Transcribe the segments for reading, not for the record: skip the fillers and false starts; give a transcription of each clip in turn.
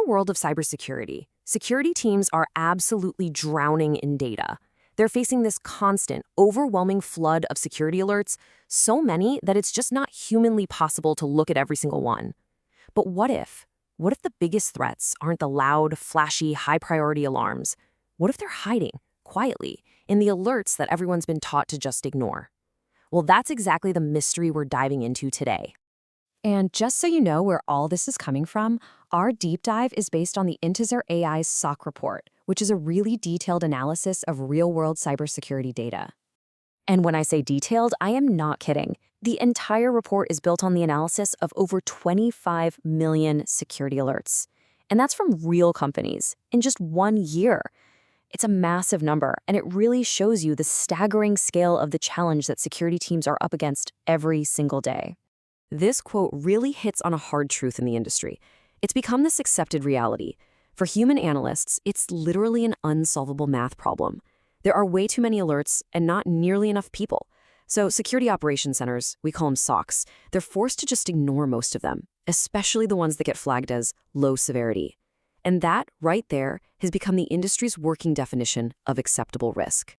the world of cybersecurity, security teams are absolutely drowning in data. They're facing this constant, overwhelming flood of security alerts, so many that it's just not humanly possible to look at every single one. But what if? What if the biggest threats aren't the loud, flashy, high-priority alarms? What if they're hiding, quietly, in the alerts that everyone's been taught to just ignore? Well, that's exactly the mystery we're diving into today. And just so you know where all this is coming from, our deep dive is based on the Intezer AI's SOC report, which is a really detailed analysis of real-world cybersecurity data. And when I say detailed, I am not kidding. The entire report is built on the analysis of over 25 million security alerts. And that's from real companies in just 1 year. It's a massive number, and it really shows you the staggering scale of the challenge that security teams are up against every single day. This quote really hits on a hard truth in the industry. It's become this accepted reality. For human analysts, it's literally an unsolvable math problem. There are way too many alerts and not nearly enough people. So security operations centers, we call them SOCs, they're forced to just ignore most of them, especially the ones that get flagged as low severity. And that, right there, has become the industry's working definition of acceptable risk.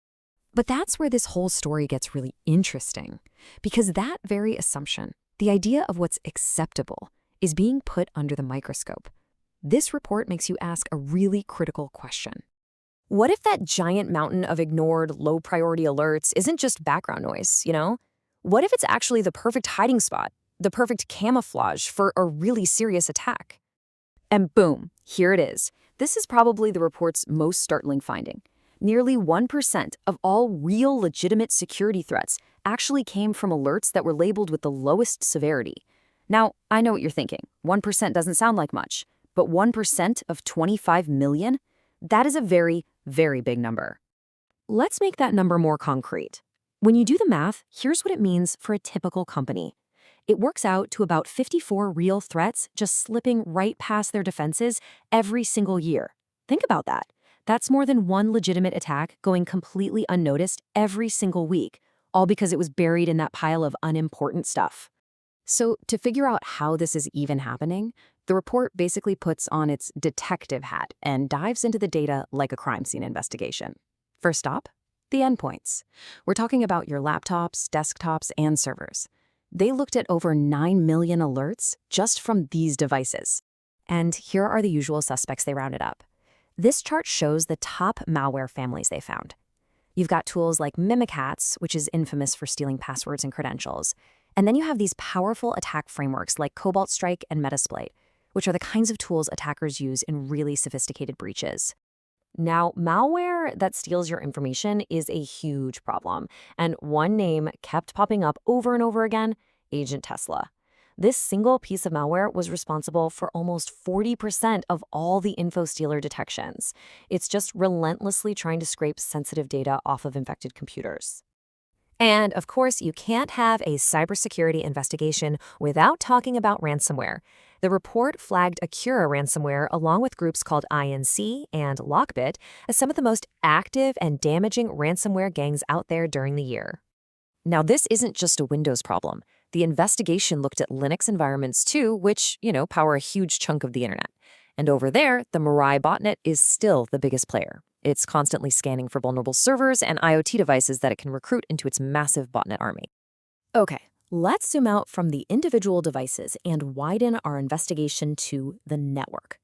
But that's where this whole story gets really interesting, because that very assumption, the idea of what's acceptable, is being put under the microscope. This report makes you ask a really critical question. What if that giant mountain of ignored, low-priority alerts isn't just background noise, you know? What if it's actually the perfect hiding spot, the perfect camouflage for a really serious attack? And boom, here it is. This is probably the report's most startling finding. Nearly 1% of all real legitimate security threats actually came from alerts that were labeled with the lowest severity. Now, I know what you're thinking. 1% doesn't sound like much, but 1% of 25 million? That is a very, very big number. Let's make that number more concrete. When you do the math, here's what it means for a typical company. It works out to about 54 real threats just slipping right past their defenses every single year. Think about that. That's more than one legitimate attack going completely unnoticed every single week, all because it was buried in that pile of unimportant stuff. So to figure out how this is even happening, the report basically puts on its detective hat and dives into the data like a crime scene investigation. First stop, the endpoints. We're talking about your laptops, desktops, and servers. They looked at over 9 million alerts just from these devices. And here are the usual suspects they rounded up. This chart shows the top malware families they found. You've got tools like Mimikatz, which is infamous for stealing passwords and credentials. And then you have these powerful attack frameworks like Cobalt Strike and Metasploit, which are the kinds of tools attackers use in really sophisticated breaches. Now, malware that steals your information is a huge problem, and one name kept popping up over and over again: Agent Tesla. This single piece of malware was responsible for almost 40% of all the info stealer detections. It's just relentlessly trying to scrape sensitive data off of infected computers. And, of course, you can't have a cybersecurity investigation without talking about ransomware. The report flagged Acura ransomware along with groups called INC and Lockbit as some of the most active and damaging ransomware gangs out there during the year. Now, this isn't just a Windows problem. The investigation looked at Linux environments too, which, power a huge chunk of the internet. And over there, the Mirai botnet is still the biggest player. It's constantly scanning for vulnerable servers and IoT devices that it can recruit into its massive botnet army. Okay, let's zoom out from the individual devices and widen our investigation to the network.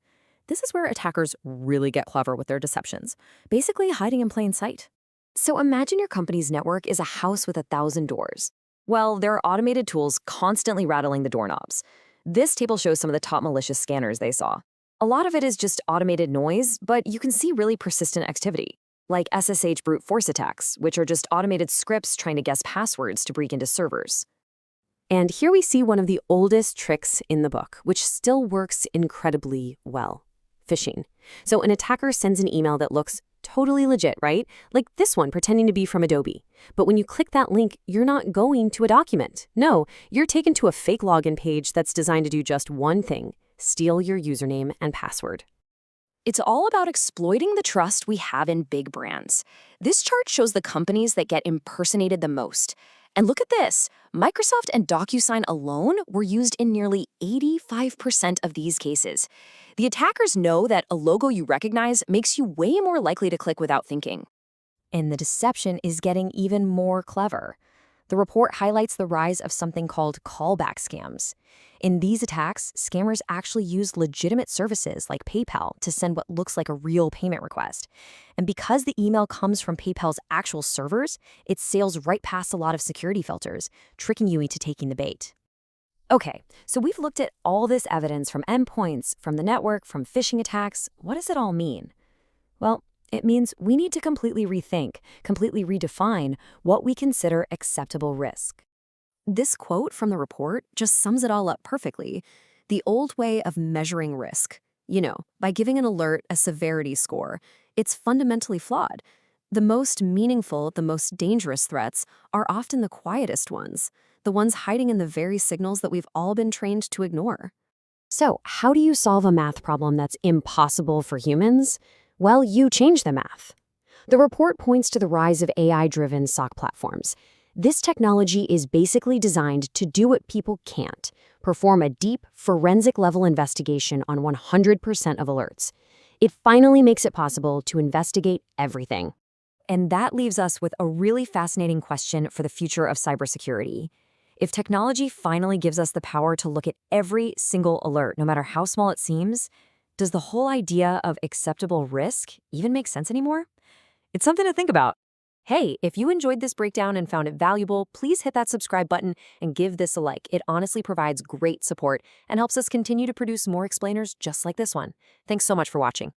This is where attackers really get clever with their deceptions, basically hiding in plain sight. So imagine your company's network is a house with 1,000 doors. Well, there are automated tools constantly rattling the doorknobs. This table shows some of the top malicious scanners they saw. A lot of it is just automated noise, but you can see really persistent activity, like SSH brute force attacks, which are just automated scripts trying to guess passwords to break into servers. And here we see one of the oldest tricks in the book, which still works incredibly well: phishing. So an attacker sends an email that looks totally legit, right? Like this one pretending to be from Adobe. But when you click that link, you're not going to a document. No, you're taken to a fake login page that's designed to do just one thing: steal your username and password. It's all about exploiting the trust we have in big brands. This chart shows the companies that get impersonated the most. And look at this. Microsoft and DocuSign alone were used in nearly 85% of these cases. The attackers know that a logo you recognize makes you way more likely to click without thinking. And the deception is getting even more clever. The report highlights the rise of something called callback scams. In these attacks, scammers actually use legitimate services like PayPal to send what looks like a real payment request. And because the email comes from PayPal's actual servers, it sails right past a lot of security filters, tricking you into taking the bait. Okay, so we've looked at all this evidence from endpoints, from the network, from phishing attacks. What does it all mean? Well, it means we need to completely rethink, completely redefine what we consider acceptable risk. This quote from the report just sums it all up perfectly. The old way of measuring risk, by giving an alert a severity score, it's fundamentally flawed. The most meaningful, the most dangerous threats are often the quietest ones, the ones hiding in the very signals that we've all been trained to ignore. So, how do you solve a math problem that's impossible for humans? Well, you change the math. The report points to the rise of AI-driven SOC platforms. This technology is basically designed to do what people can't, perform a deep, forensic-level investigation on 100% of alerts. It finally makes it possible to investigate everything. And that leaves us with a really fascinating question for the future of cybersecurity. If technology finally gives us the power to look at every single alert, no matter how small it seems, does the whole idea of acceptable risk even make sense anymore? It's something to think about. Hey, if you enjoyed this breakdown and found it valuable, please hit that subscribe button and give this a like. It honestly provides great support and helps us continue to produce more explainers just like this one. Thanks so much for watching.